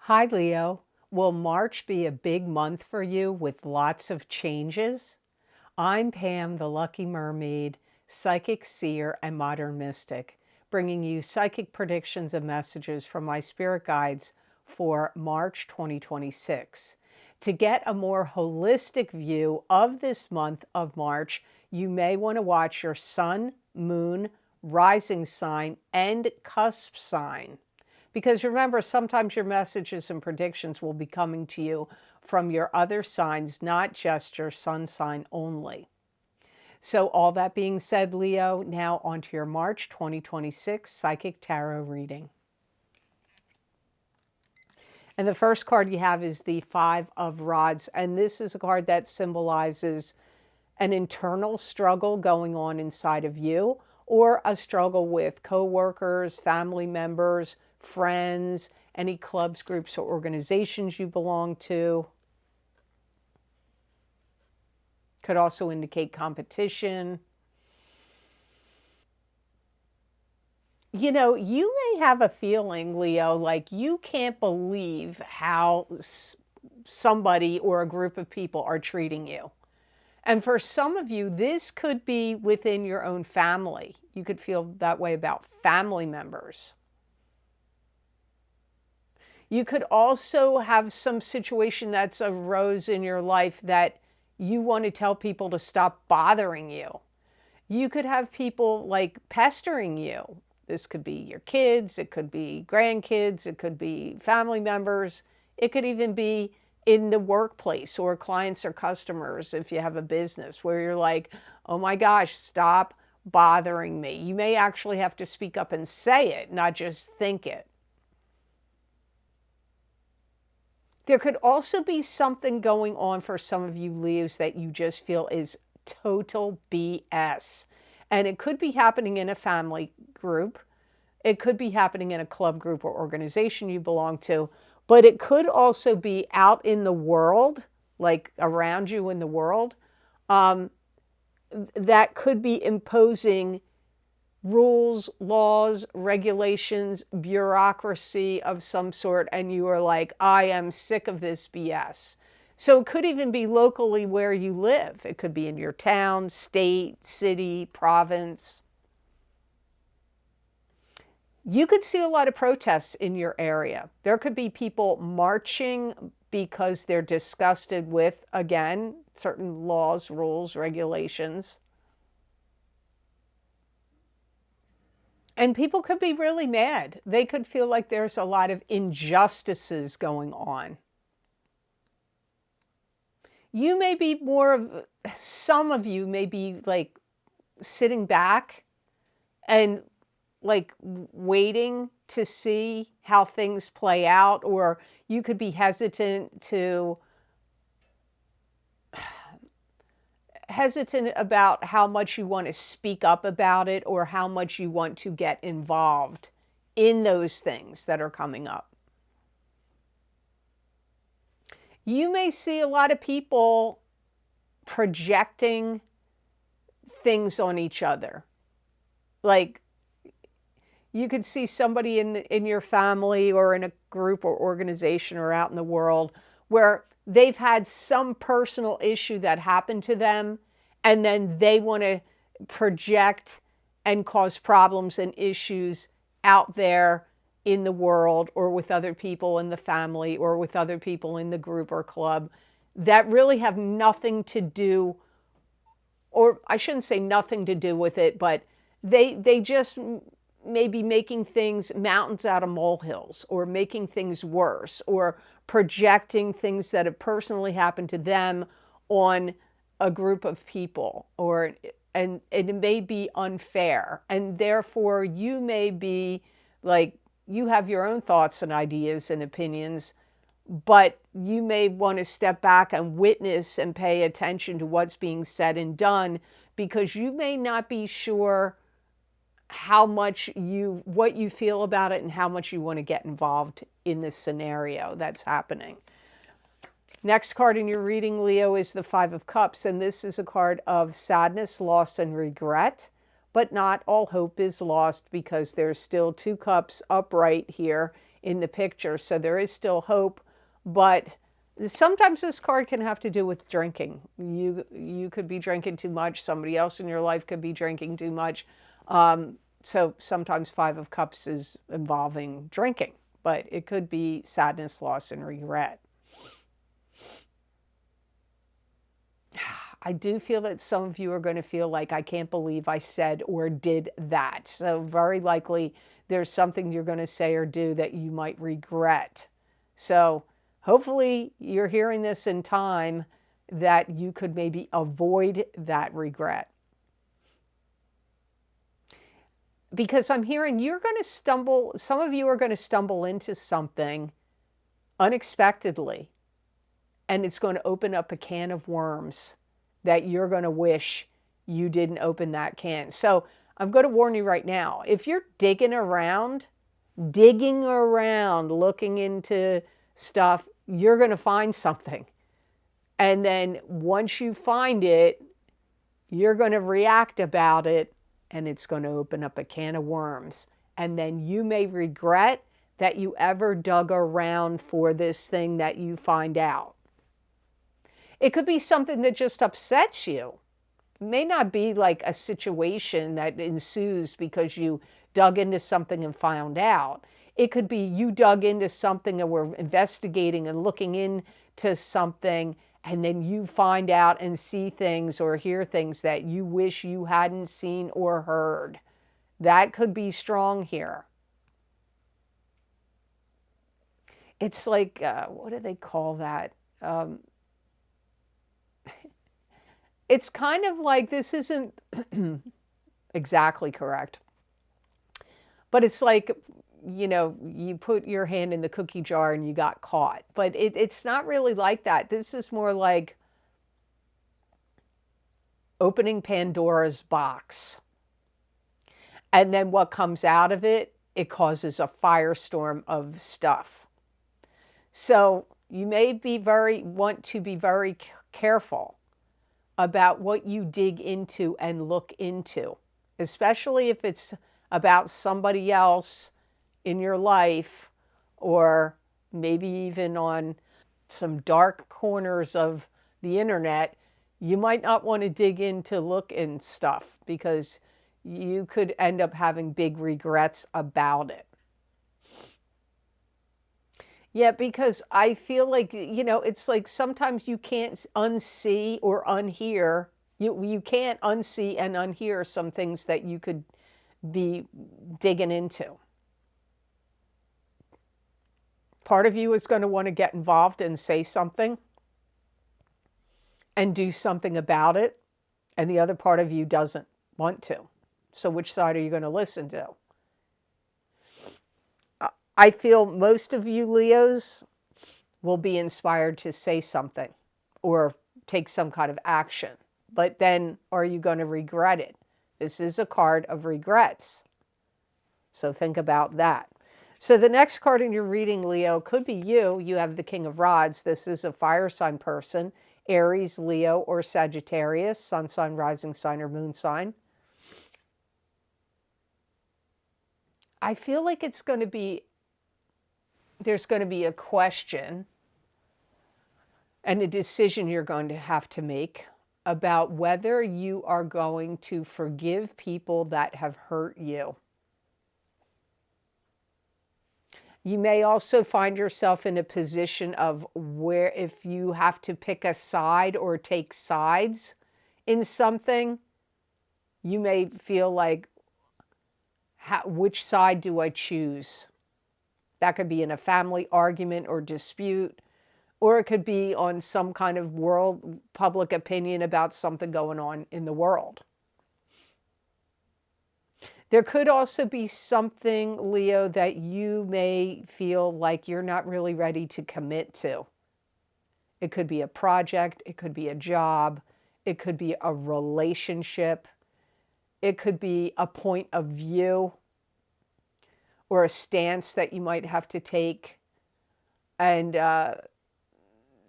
Hi, Leo. Will March be a big month for you with lots of changes? I'm Pam, the Lucky Mermaid, psychic seer and modern mystic, bringing you psychic predictions and messages from my spirit guides for March 2026. To get a more holistic view of this month of March, you may want to watch your sun, moon, rising sign, and cusp sign. Because remember, sometimes your messages and predictions will be coming to you from your other signs, not just your sun sign only. So all that being said, Leo, now onto your March 2026 Psychic Tarot reading. And the first card you have is the Five of Rods. And this is a card that symbolizes an internal struggle going on inside of you, or a struggle with coworkers, family members, friends, any clubs, groups, or organizations you belong to. Could also indicate competition. You know, you may have a feeling, Leo, like you can't believe how somebody or a group of people are treating you. And for some of you, this could be within your own family. You could feel that way about family members. You could also have some situation that's arose in your life that you want to tell people to stop bothering you. You could have people like pestering you. This could be your kids, it could be grandkids, it could be family members, it could even be in the workplace or clients or customers if you have a business where you're like, oh my gosh, stop bothering me. You may actually have to speak up and say it, not just think it. There could also be something going on for some of you Leos that you just feel is total BS. And it could be happening in a family group. It could be happening in a club group or organization you belong to. But it could also be out in the world, like around you in the world, that could be imposing rules, laws, regulations, bureaucracy of some sort, and you are like, I am sick of this BS. So it could even be locally where you live. It could be in your town, state, city, province. You could see a lot of protests in your area. There could be people marching because they're disgusted with, again, certain laws, rules, regulations. And people could be really mad. They could feel like there's a lot of injustices going on. You may be more of, some of you may be like sitting back and like waiting to see how things play out, or you could be hesitant about how much you want to speak up about it or how much you want to get involved in those things that are coming up. You may see a lot of people projecting things on each other. Like you could see somebody in your family or in a group or organization or out in the world where they've had some personal issue that happened to them, and then they want to project and cause problems and issues out there in the world or with other people in the family or with other people in the group or club that really have nothing to do, or I shouldn't say nothing to do with it, but they just may be making things mountains out of molehills, or making things worse, or projecting things that have personally happened to them on a group of people, and it may be unfair, and therefore you may be like, you have your own thoughts and ideas and opinions, but you may want to step back and witness and pay attention to what's being said and done, because you may not be sure what you feel about it and how much you want to get involved in this scenario that's happening. Next card in your reading, Leo, is the Five of Cups, and this is a card of sadness, loss, and regret. But not all hope is lost, because there's still two cups upright here in the picture. So there is still hope, but sometimes this card can have to do with drinking. You could be drinking too much. Somebody else in your life could be drinking too much. So sometimes Five of Cups is involving drinking, but it could be sadness, loss, and regret. I do feel that some of you are going to feel like, I can't believe I said or did that. So very likely there's something you're going to say or do that you might regret. So hopefully you're hearing this in time that you could maybe avoid that regret. Because I'm hearing you're going to stumble, some of you are going to stumble into something unexpectedly, and it's going to open up a can of worms that you're going to wish you didn't open that can. So I'm going to warn you right now, if you're digging around, looking into stuff, you're going to find something. And then once you find it, you're going to react about it, and it's going to open up a can of worms. And then you may regret that you ever dug around for this thing that you find out. It could be something that just upsets you. It may not be like a situation that ensues because you dug into something and found out. It could be you dug into something and were investigating and looking into something, and then you find out and see things or hear things that you wish you hadn't seen or heard. That could be strong here. It's like, what do they call that? It's kind of like, this isn't exactly correct, but it's like, you know, you put your hand in the cookie jar and you got caught. But it's not really like that. This is more like opening Pandora's box. And then what comes out of it, it causes a firestorm of stuff. So you may want to be very careful about what you dig into and look into, especially if it's about somebody else in your life, or maybe even on some dark corners of the internet. You might not want to dig in to look in stuff because you could end up having big regrets about it. Yeah, because I feel like, you know, it's like sometimes you can't unsee or unhear. You can't unsee and unhear some things that you could be digging into. Part of you is going to want to get involved and say something and do something about it, and the other part of you doesn't want to. So which side are you going to listen to? I feel most of you Leos will be inspired to say something or take some kind of action. But then are you going to regret it? This is a card of regrets. So think about that. So the next card in your reading, Leo, could be you. You have the King of Rods. This is a fire sign person, Aries, Leo, or Sagittarius, sun sign, rising sign, or moon sign. I feel like there's going to be a question and a decision you're going to have to make about whether you are going to forgive people that have hurt you. You may also find yourself in a position of where if you have to pick a side or take sides in something, you may feel like, which side do I choose? That could be in a family argument or dispute, or it could be on some kind of world public opinion about something going on in the world. There could also be something, Leo, that you may feel like you're not really ready to commit to. It could be a project, it could be a job, it could be a relationship, it could be a point of view or a stance that you might have to take. And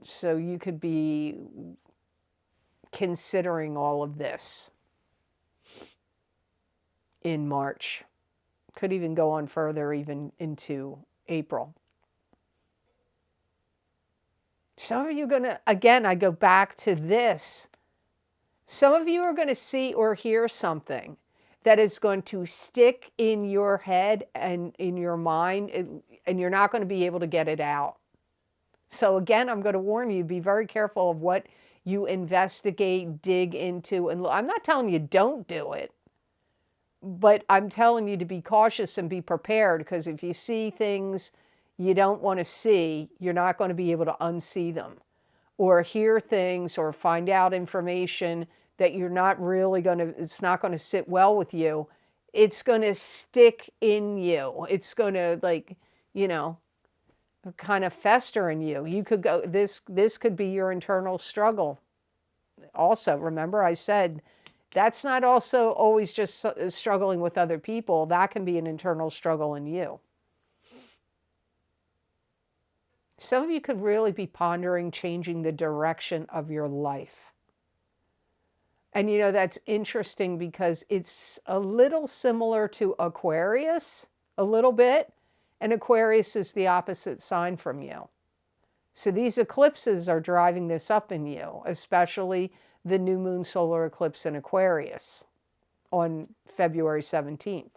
so you could be considering all of this in March. Could even go on further, even into April. Some of you are going to, again, I go back to this. Some of you are going to see or hear something that is going to stick in your head and in your mind, and you're not going to be able to get it out. So again, I'm going to warn you, be very careful of what you investigate, dig into, and I'm not telling you don't do it, but I'm telling you to be cautious and be prepared, because if you see things you don't want to see, you're not going to be able to unsee them, or hear things or find out information that you're not really going to, it's not going to sit well with you. It's going to stick in you. It's going to, like, you know, kind of fester in you. You could go, this could be your internal struggle. Also, remember I said, that's not also always just struggling with other people. That can be an internal struggle in you. Some of you could really be pondering changing the direction of your life. And you know, that's interesting because it's a little similar to Aquarius, a little bit. And Aquarius is the opposite sign from you. So these eclipses are driving this up in you, especially the new moon solar eclipse in Aquarius on February 17th.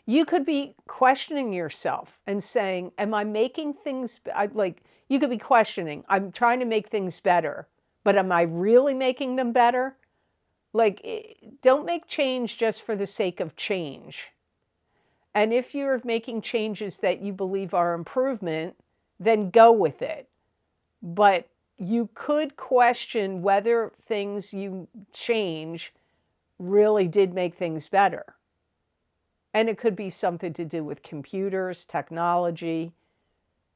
You could be questioning yourself and saying, am I making things, like, you could be questioning, I'm trying to make things better, but am I really making them better? Like, don't make change just for the sake of change. And if you're making changes that you believe are improvement, then go with it. But you could question whether things you change really did make things better. And it could be something to do with computers, technology.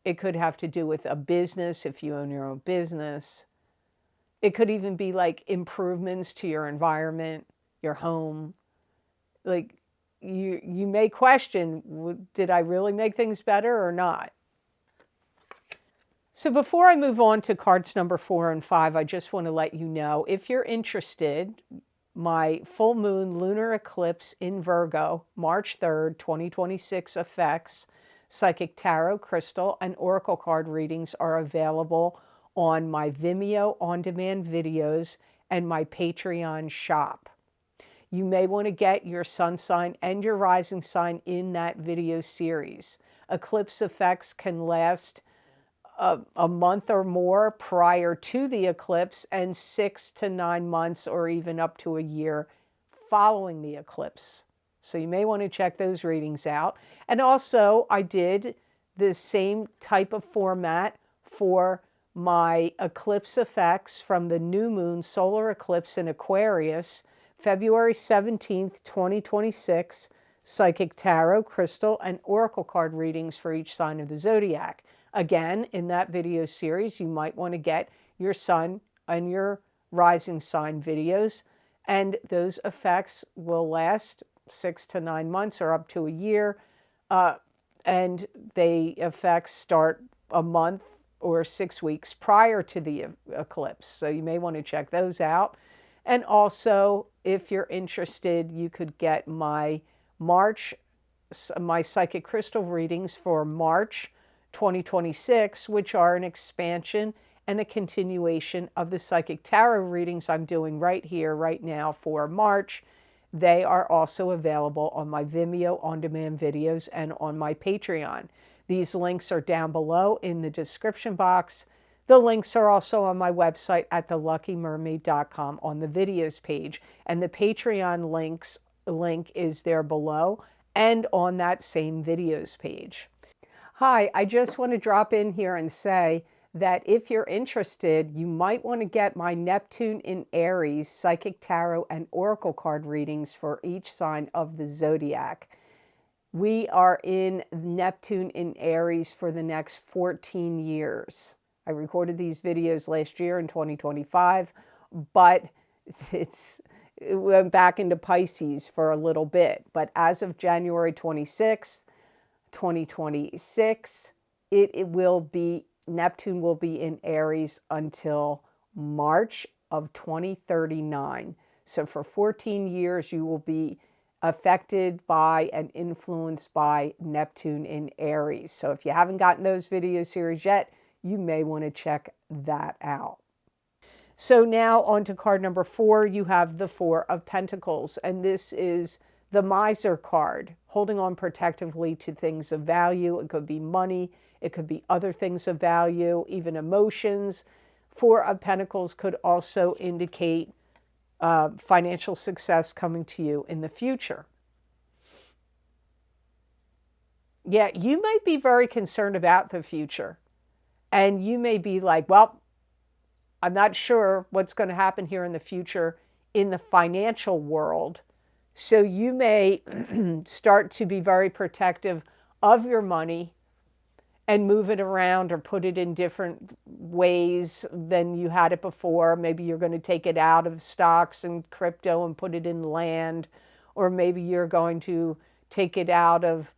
It could have to do with a business if you own your own business. It could even be like improvements to your environment, your home. Like, you may question, did I really make things better or not? So before I move on to cards number 4 and 5, I just want to let you know, if you're interested, my full moon lunar eclipse in Virgo, March 3rd, 2026 effects, psychic tarot, crystal, and oracle card readings are available on my Vimeo on-demand videos and my Patreon shop. You may want to get your sun sign and your rising sign in that video series. Eclipse effects can last a month or more prior to the eclipse, and 6 to 9 months or even up to a year following the eclipse. So you may want to check those readings out. And also, I did the same type of format for my eclipse effects from the new moon solar eclipse in Aquarius, February 17th, 2026, psychic tarot, crystal, and oracle card readings for each sign of the zodiac. Again, in that video series, you might want to get your sun and your rising sign videos, and those effects will last 6 to 9 months or up to a year, and the effects start a month or 6 weeks prior to the eclipse. So you may want to check those out. And also, if you're interested, you could get my psychic crystal readings for March 2026, which are an expansion and a continuation of the psychic tarot readings I'm doing right here, right now for March. They are also available on my Vimeo on-demand videos and on my Patreon. These links are down below in the description box. The links are also on my website at theluckymermaid.com on the videos page. And the Patreon link is there below and on that same videos page. Hi, I just want to drop in here and say that if you're interested, you might want to get my Neptune in Aries psychic tarot and oracle card readings for each sign of the zodiac. We are in Neptune in Aries for the next 14 years. I recorded these videos last year in 2025, but it went back into Pisces for a little bit. But as of January 26th, 2026, Neptune will be in Aries until March of 2039. So for 14 years, you will be affected by and influenced by Neptune in Aries. So if you haven't gotten those video series yet, you may want to check that out. So now on to card number 4, you have the 4 of Pentacles, and this is the Miser card, holding on protectively to things of value. It could be money, it could be other things of value, even emotions. 4 of Pentacles could also indicate financial success coming to you in the future. Yeah, you might be very concerned about the future, and you may be like, well, I'm not sure what's going to happen here in the future in the financial world. So you may start to be very protective of your money and move it around or put it in different ways than you had it before. Maybe you're going to take it out of stocks and crypto and put it in land, or maybe you're going to take it out of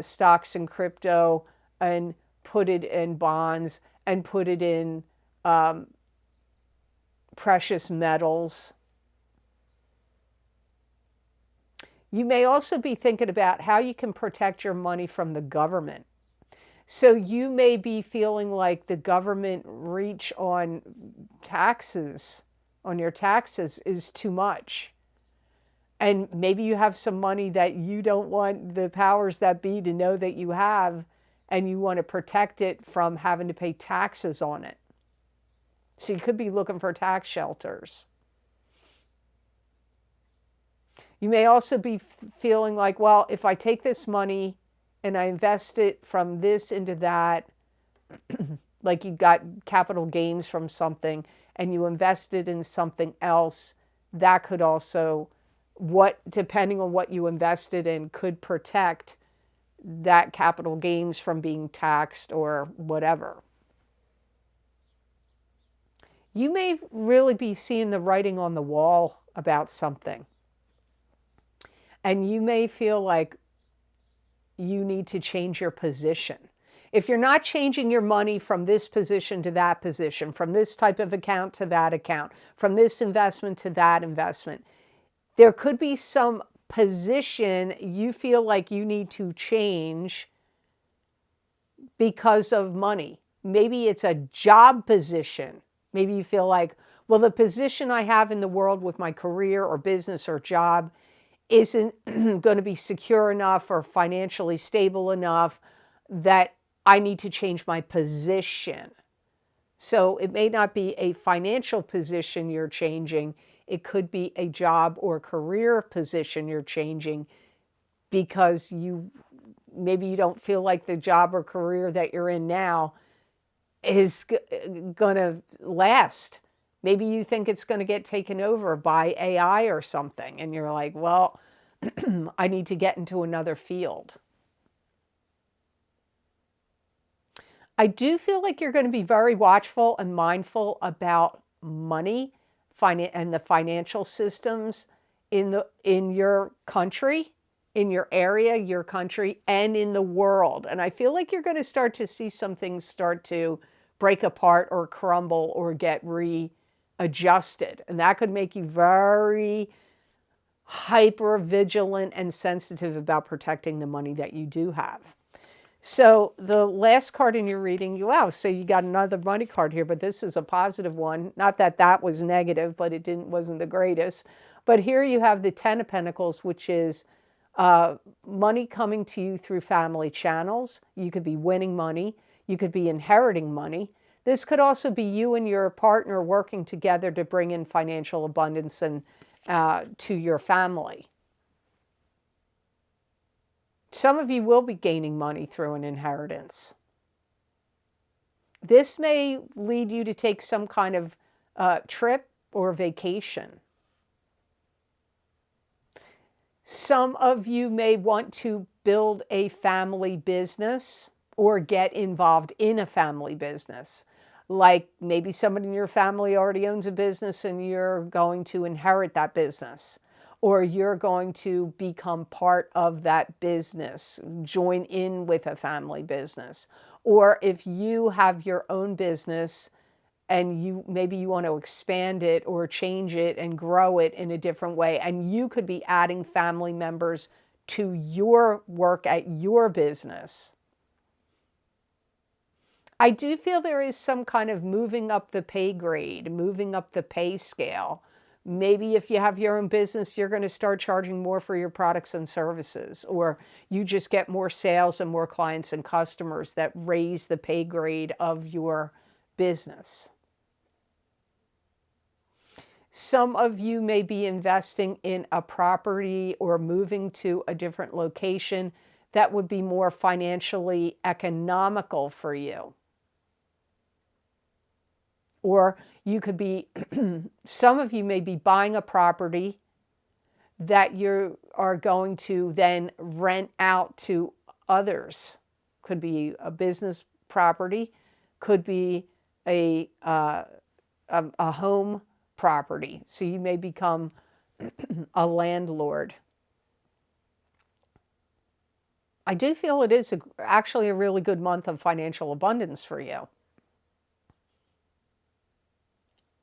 stocks and crypto and put it in bonds and put it in precious metals. You may also be thinking about how you can protect your money from the government. So you may be feeling like the government reach on taxes, on your taxes, is too much. And maybe you have some money that you don't want the powers that be to know that you have, and you want to protect it from having to pay taxes on it. So you could be looking for tax shelters. You may also be feeling like, well, if I take this money and I invest it from this into that, like you got capital gains from something and you invest it in something else, that could also, depending on what you invested in, could protect that capital gains from being taxed or whatever. You may really be seeing the writing on the wall about something. And you may feel like you need to change your position. If you're not changing your money from this position to that position, from this type of account to that account, from this investment to that investment, there could be some position you feel like you need to change because of money. Maybe it's a job position. Maybe you feel like, well, the position I have in the world with my career or business or job isn't going to be secure enough or financially stable enough that I need to change my position. So it may not be a financial position you're changing. It could be a job or career position you're changing because maybe you don't feel like the job or career that you're in now is going to last. Maybe you think it's going to get taken over by AI or something, and you're like, well, I need to get into another field. I do feel like you're going to be very watchful and mindful about money and the financial systems in your country, in your area, your country, and in the world. And I feel like you're going to start to see some things start to break apart or crumble or get readjusted. And that could make you very hyper vigilant and sensitive about protecting the money that you do have. So the last card in your reading, wow, so you got another money card here, but this is a positive one. Not that that was negative, but it wasn't the greatest. But here you have the 10 of Pentacles, which is money coming to you through family channels. You could be winning money. You could be inheriting money. This could also be you and your partner working together to bring in financial abundance and to your family. Some of you will be gaining money through an inheritance. This may lead you to take some kind of trip or vacation. Some of you may want to build a family business or get involved in a family business. Like maybe somebody in your family already owns a business and you're going to inherit that business. Or you're going to become part of that business, join in with a family business. Or if you have your own business and maybe you want to expand it or change it and grow it in a different way. And you could be adding family members to your work at your business. I do feel there is some kind of moving up the pay grade, moving up the pay scale. Maybe if you have your own business, you're going to start charging more for your products and services, or you just get more sales and more clients and customers that raise the pay grade of your business. Some of you may be investing in a property or moving to a different location that would be more financially economical for you. Or you could be, some of you may be buying a property that you are going to then rent out to others. Could be a business property, could be a home property. So you may become a landlord. I do feel it is actually a really good month of financial abundance for you.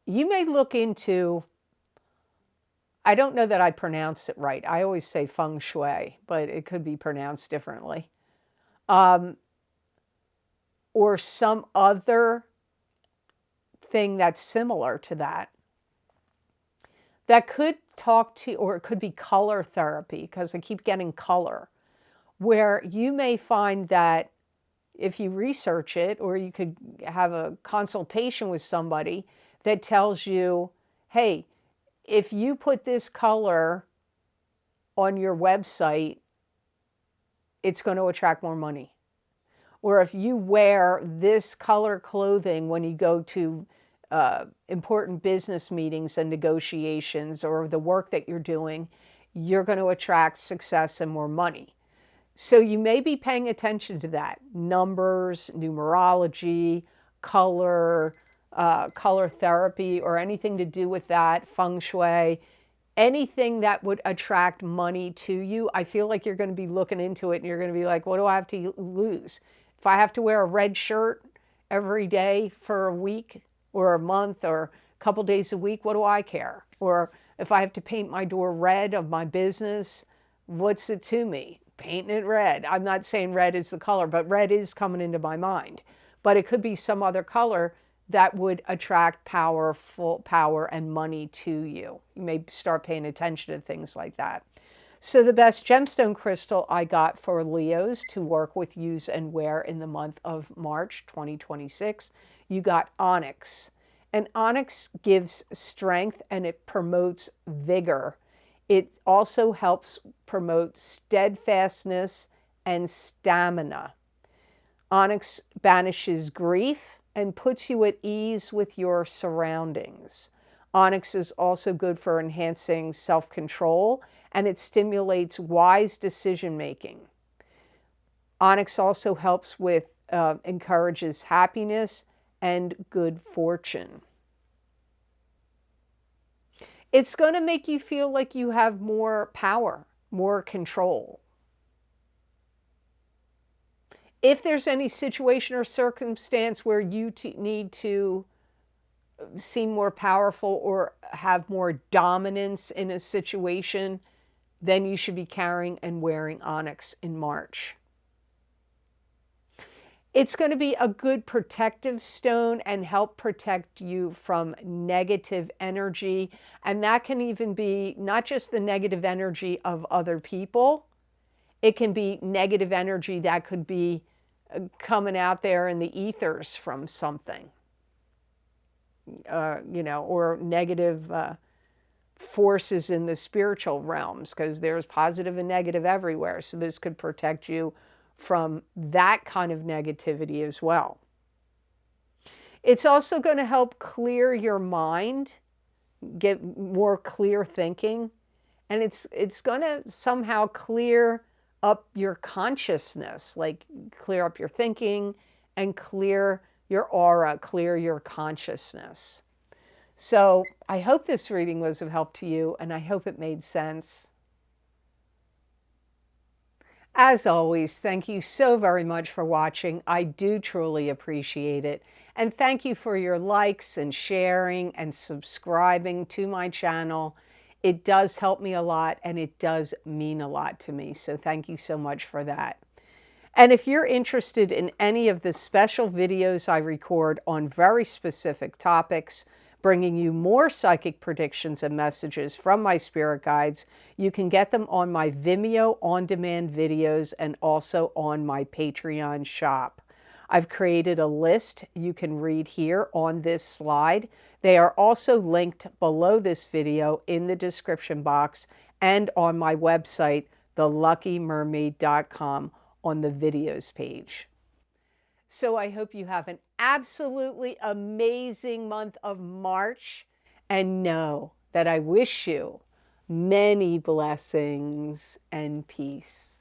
You may look into, I don't know that I pronounced it right. I always say feng shui, but it could be pronounced differently. Or some other thing that's similar to that. That could talk to, or it could be color therapy, because I keep getting color, where you may find that if you research it, or you could have a consultation with somebody that tells you, hey, if you put this color on your website, it's going to attract more money. Or if you wear this color clothing when you go to important business meetings and negotiations, or the work that you're doing, you're going to attract success and more money. So you may be paying attention to that. Numbers, numerology, color, color therapy, or anything to do with that, feng shui, anything that would attract money to you. I feel like you're going to be looking into it and you're going to be like, what do I have to lose? If I have to wear a red shirt every day for a week or a month or a couple days a week, what do I care? Or if I have to paint my door red of my business, what's it to me? Painting it red. I'm not saying red is the color, but red is coming into my mind. But it could be some other color that would attract power and money to you. You may start paying attention to things like that. So the best gemstone crystal I got for Leos to work with, use, and wear in the month of March 2026, you got Onyx. And Onyx gives strength and it promotes vigor. It also helps promote steadfastness and stamina. Onyx banishes grief and puts you at ease with your surroundings. Onyx is also good for enhancing self-control, and it stimulates wise decision-making. Onyx also helps with, encourages happiness and good fortune. It's going to make you feel like you have more power, more control. If there's any situation or circumstance where you need to seem more powerful or have more dominance in a situation, then you should be carrying and wearing Onyx in March. It's going to be a good protective stone and help protect you from negative energy. And that can even be not just the negative energy of other people. It can be negative energy that could be coming out there in the ethers from something, or negative forces in the spiritual realms, because there's positive and negative everywhere. So this could protect you from that kind of negativity as well. It's also going to help clear your mind, get more clear thinking, and it's going to somehow clear up your consciousness, like clear up your thinking and clear your aura, clear your consciousness. So I hope this reading was of help to you, and I hope it made sense. As always, thank you so very much for watching. I do truly appreciate it. And thank you for your likes and sharing and subscribing to my channel. It does help me a lot and it does mean a lot to me. So thank you so much for that. And if you're interested in any of the special videos I record on very specific topics, bringing you more psychic predictions and messages from my spirit guides, you can get them on my Vimeo on-demand videos and also on my Patreon shop. I've created a list you can read here on this slide. They are also linked below this video in the description box and on my website, theluckymermaid.com, on the videos page. So I hope you have an absolutely amazing month of March, and know that I wish you many blessings and peace.